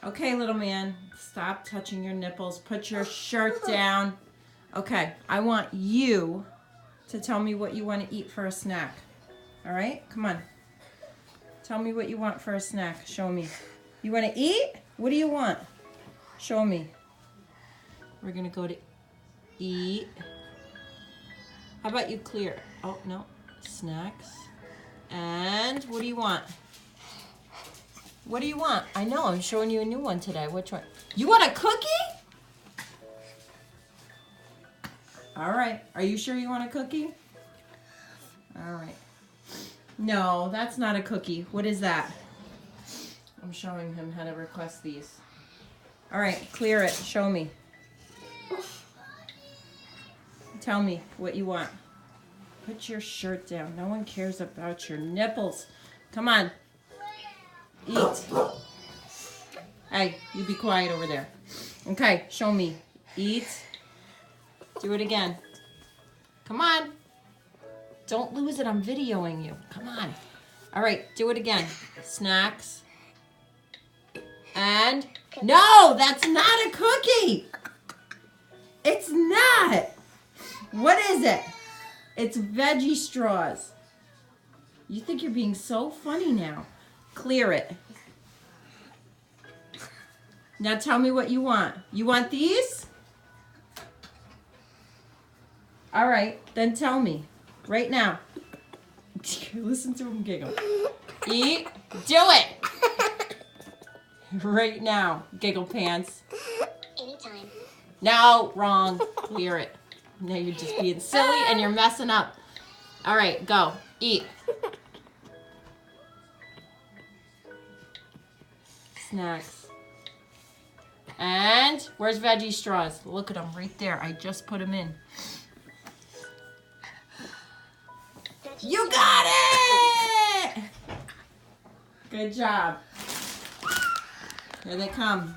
Okay, little man, stop touching your nipples. Put your shirt down. Okay, I want you to tell me what you want to eat for a snack. All right, come on. Tell me what you want for a snack. Show me. You want to eat? What do you want? Show me. We're going to go to eat. How about you clear? Oh, no. Snacks. And what do you want? What do you want? I know, I'm showing you a new one today. Which one? You want a cookie? All right. Are you sure you want a cookie? All right. No, that's not a cookie. What is that? I'm showing him how to request these. All right, clear it. Show me. Tell me what you want. Put your shirt down. No one cares about your nipples. Come on. Eat. Hey, you be quiet over there. Okay, show me. Eat. Do it again. Come on. Don't lose it. I'm videoing you. Come on. All right, do it again. Snacks. And no, that's not a cookie. It's not. What is it? It's veggie straws. You think you're being so funny now. Clear it. Now tell me what you want. You want these? All right, then tell me. Right now. Listen to him giggle. Eat. Do it. Right now. Giggle pants. Anytime. No, wrong. Clear it. Now you're just being silly and you're messing up. All right, go. Eat. Snacks. And where's veggie straws? Look at them right there. I just put them in. You got it! Good job. Here they come.